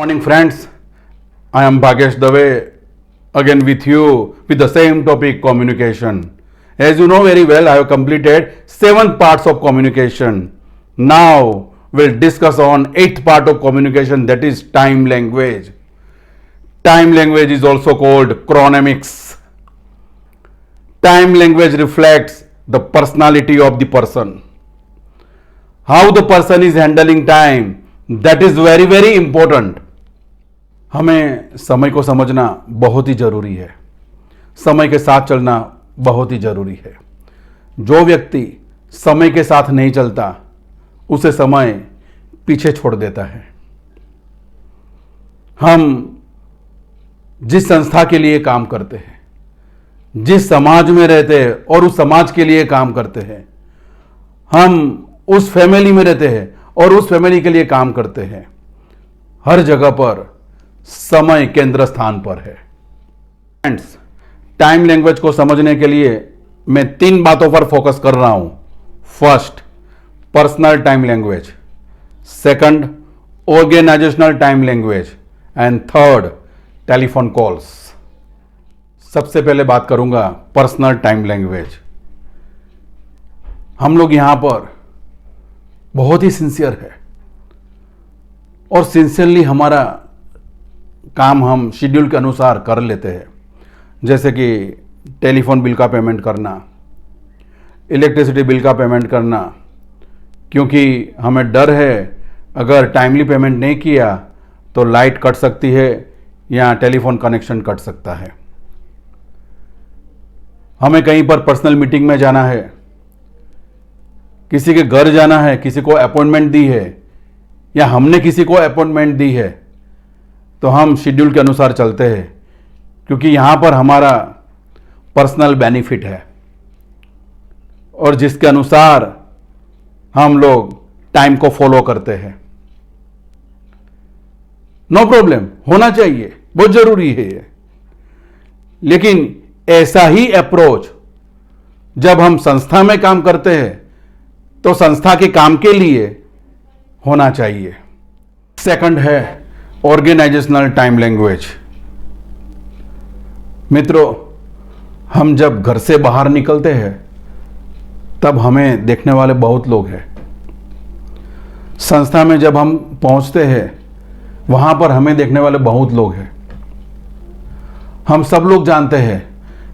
Morning friends, I am Bhagesh Dave again with you with the same topic, communication. As you know very well, I have completed 7 parts of communication. Now we'll discuss on 8th part of communication, that is time language. Time language is also called chronemics. Time language reflects the personality of the person. How the person is handling time, that is very very important. हमें समय को समझना बहुत ही ज़रूरी है, समय के साथ चलना बहुत ही ज़रूरी है। जो व्यक्ति समय के साथ नहीं चलता उसे समय पीछे छोड़ देता है। हम जिस संस्था के लिए काम करते हैं, जिस समाज में रहते हैं और उस समाज के लिए काम करते हैं, हम उस फैमिली में रहते हैं और उस फैमिली के लिए काम करते हैं, हर जगह पर समय केंद्र स्थान पर है। फ्रेंड्स, टाइम लैंग्वेज को समझने के लिए मैं 3 बातों पर फोकस कर रहा हूं। First, personal time language, second, organisational time language and third, telephone calls. सबसे पहले बात करूंगा पर्सनल टाइम लैंग्वेज। हम लोग यहां पर बहुत ही सिंसियर है और सिंसियरली हमारा काम हम शेड्यूल के अनुसार कर लेते हैं, जैसे कि टेलीफोन बिल का पेमेंट करना, इलेक्ट्रिसिटी बिल का पेमेंट करना, क्योंकि हमें डर है अगर टाइमली पेमेंट नहीं किया तो लाइट कट सकती है या टेलीफोन कनेक्शन कट सकता है। हमें कहीं पर पर्सनल मीटिंग में जाना है, किसी के घर जाना है, किसी को अपॉइंटमेंट दी है या हमने किसी को अपॉइंटमेंट दी है, तो हम शेड्यूल के अनुसार चलते हैं, क्योंकि यहाँ पर हमारा पर्सनल बेनिफिट है और जिसके अनुसार हम लोग टाइम को फॉलो करते हैं। नो प्रॉब्लम, होना चाहिए, बहुत जरूरी है ये। लेकिन ऐसा ही अप्रोच जब हम संस्था में काम करते हैं तो संस्था के काम के लिए होना चाहिए। सेकंड है ऑर्गेनाइजेशनल टाइम लैंग्वेज। मित्रों, हम जब घर से बाहर निकलते हैं तब हमें देखने वाले बहुत लोग हैं। संस्था में जब हम पहुंचते हैं वहां पर हमें देखने वाले बहुत लोग हैं। हम सब लोग जानते हैं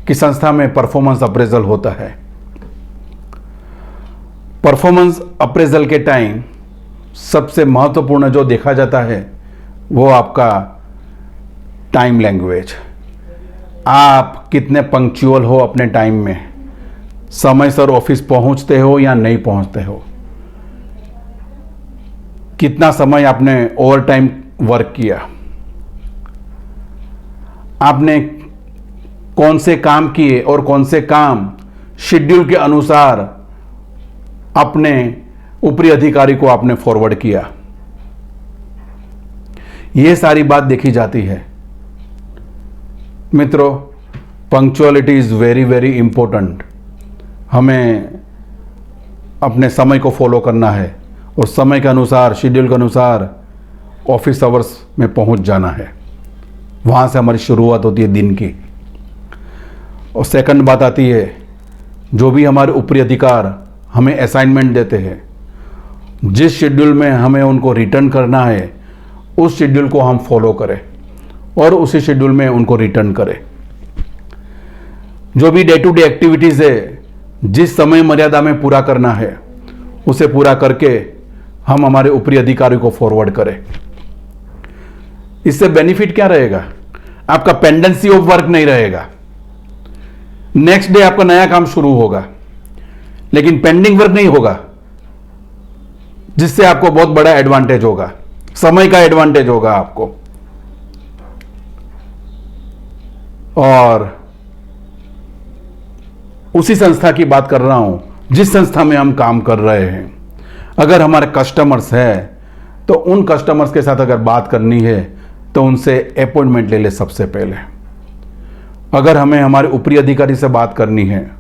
कि संस्था में परफॉर्मेंस अप्रेजल होता है। परफॉर्मेंस अप्रेजल के टाइम सबसे महत्वपूर्ण जो देखा जाता है वो आपका टाइम लैंग्वेज। आप कितने पंक्चुअल हो अपने टाइम में, समय सर ऑफिस पहुंचते हो या नहीं पहुंचते हो, कितना समय आपने ओवर टाइम वर्क किया, आपने कौन से काम किए और कौन से काम शेड्यूल के अनुसार अपने ऊपरी अधिकारी को आपने फॉरवर्ड किया, ये सारी बात देखी जाती है। मित्रों, punctuality is very very important. हमें अपने समय को फॉलो करना है और समय के अनुसार, शेड्यूल के अनुसार ऑफिस आवर्स में पहुंच जाना है। वहां से हमारी शुरुआत होती है दिन की। और सेकंड बात आती है, जो भी हमारे ऊपरी अधिकार हमें असाइनमेंट देते हैं, जिस शेड्यूल में हमें उनको रिटर्न करना है उस शेड्यूल को हम फॉलो करें और उसी शेड्यूल में उनको रिटर्न करें। जो भी डे टू डे एक्टिविटीज है, जिस समय मर्यादा में पूरा करना है उसे पूरा करके हम हमारे ऊपरी अधिकारी को फॉरवर्ड करें। इससे बेनिफिट क्या रहेगा? आपका पेंडेंसी ऑफ वर्क नहीं रहेगा। नेक्स्ट डे आपका नया काम शुरू होगा लेकिन पेंडिंग वर्क नहीं होगा, जिससे आपको बहुत बड़ा एडवांटेज होगा, समय का एडवांटेज होगा आपको। और उसी संस्था की बात कर रहा हूं जिस संस्था में हम काम कर रहे हैं। अगर हमारे कस्टमर्स हैं तो उन कस्टमर्स के साथ अगर बात करनी है तो उनसे अपॉइंटमेंट ले ले सबसे पहले। अगर हमें हमारे ऊपरी अधिकारी से बात करनी है,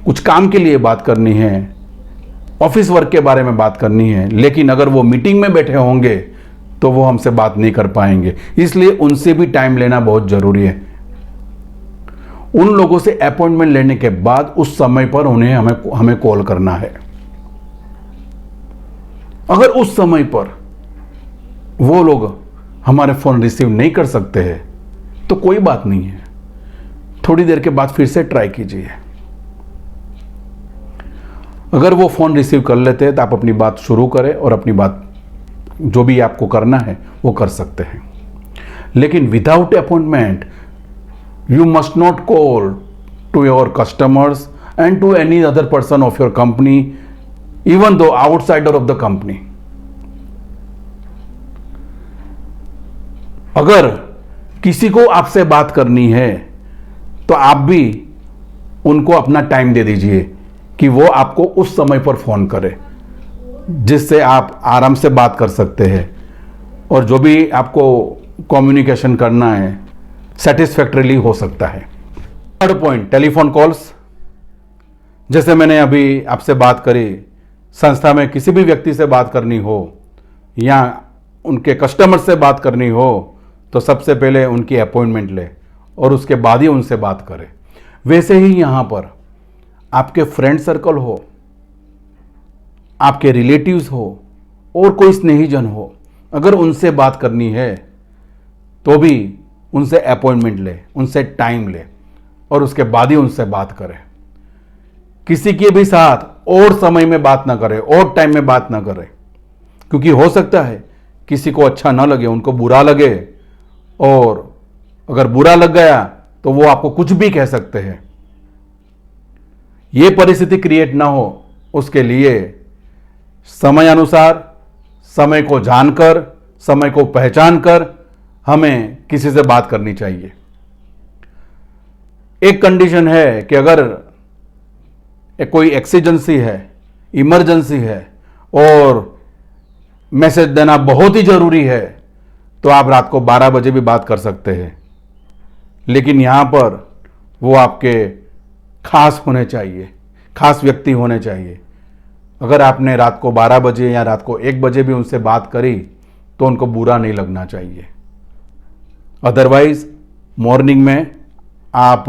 कुछ काम के लिए बात करनी है, ऑफिस वर्क के बारे में बात करनी है, लेकिन अगर वो मीटिंग में बैठे होंगे तो वो हमसे बात नहीं कर पाएंगे। इसलिए उनसे भी टाइम लेना बहुत जरूरी है। उन लोगों से अपॉइंटमेंट लेने के बाद उस समय पर उन्हें हमें कॉल करना है। अगर उस समय पर वो लोग हमारे फोन रिसीव नहीं कर सकते हैं तो कोई बात नहीं है, थोड़ी देर के बाद फिर से ट्राई कीजिए। अगर वो फोन रिसीव कर लेते हैं तो आप अपनी बात शुरू करें और अपनी बात जो भी आपको करना है वो कर सकते हैं। लेकिन without appointment you must not call to your customers and to any other person of your company, even though outsider of the company. अगर किसी को आपसे बात करनी है तो आप भी उनको अपना टाइम दे दीजिए कि वो आपको उस समय पर फोन करे, जिससे आप आराम से बात कर सकते हैं और जो भी आपको कम्युनिकेशन करना है सेटिस्फैक्टरीली हो सकता है। Third point, telephone calls. जैसे मैंने अभी आपसे बात करी, संस्था में किसी भी व्यक्ति से बात करनी हो या उनके कस्टमर से बात करनी हो तो सबसे पहले उनकी अपॉइंटमेंट ले और उसके बाद ही उनसे बात करें। वैसे ही यहाँ पर आपके फ्रेंड सर्कल हो, आपके रिलेटिव्स हो और कोई स्नेहीजन हो, अगर उनसे बात करनी है तो भी उनसे अपॉइंटमेंट ले, उनसे टाइम ले और उसके बाद ही उनसे बात करें। किसी के भी साथ और समय में बात ना करें और टाइम में बात ना करें, क्योंकि हो सकता है किसी को अच्छा ना लगे, उनको बुरा लगे, और अगर बुरा लग गया तो वो आपको कुछ भी कह सकते हैं। ये परिस्थिति क्रिएट ना हो उसके लिए समय अनुसार, समय को जानकर, समय को पहचान कर हमें किसी से बात करनी चाहिए। एक कंडीशन है कि अगर कोई एक्सीजेंसी है, इमरजेंसी है और मैसेज देना बहुत ही जरूरी है तो आप रात को 12 बजे भी बात कर सकते हैं, लेकिन यहां पर वो आपके खास होने चाहिए, खास व्यक्ति होने चाहिए। अगर आपने रात को 12 बजे या रात को 1 बजे भी उनसे बात करी तो उनको बुरा नहीं लगना चाहिए। अदरवाइज मॉर्निंग में आप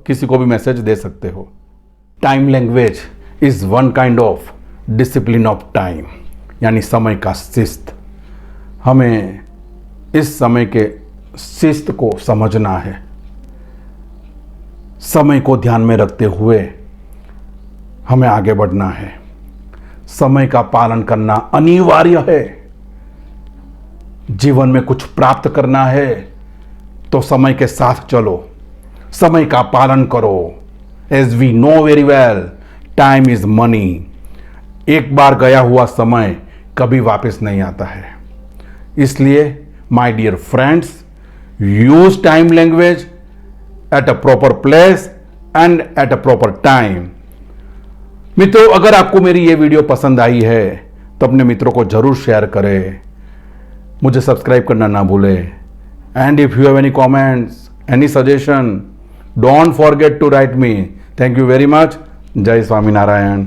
किसी को भी मैसेज दे सकते हो। Time language is one kind of discipline of time, यानी समय का शिस्त। हमें इस समय के शिस्त को समझना है। समय को ध्यान में रखते हुए हमें आगे बढ़ना है। समय का पालन करना अनिवार्य है। जीवन में कुछ प्राप्त करना है तो समय के साथ चलो, समय का पालन करो। As we know very well, time is money. एक बार गया हुआ समय कभी वापस नहीं आता है। इसलिए my dear friends, use time language at a proper place and at a proper time. मित्रों, अगर आपको मेरी ये वीडियो पसंद आई है तो अपने मित्रों को जरूर शेयर करें। मुझे सब्सक्राइब करना ना भूलें। And if you have any comments, any suggestion, don't forget to write me. Thank you very much. Jai Swaminarayan.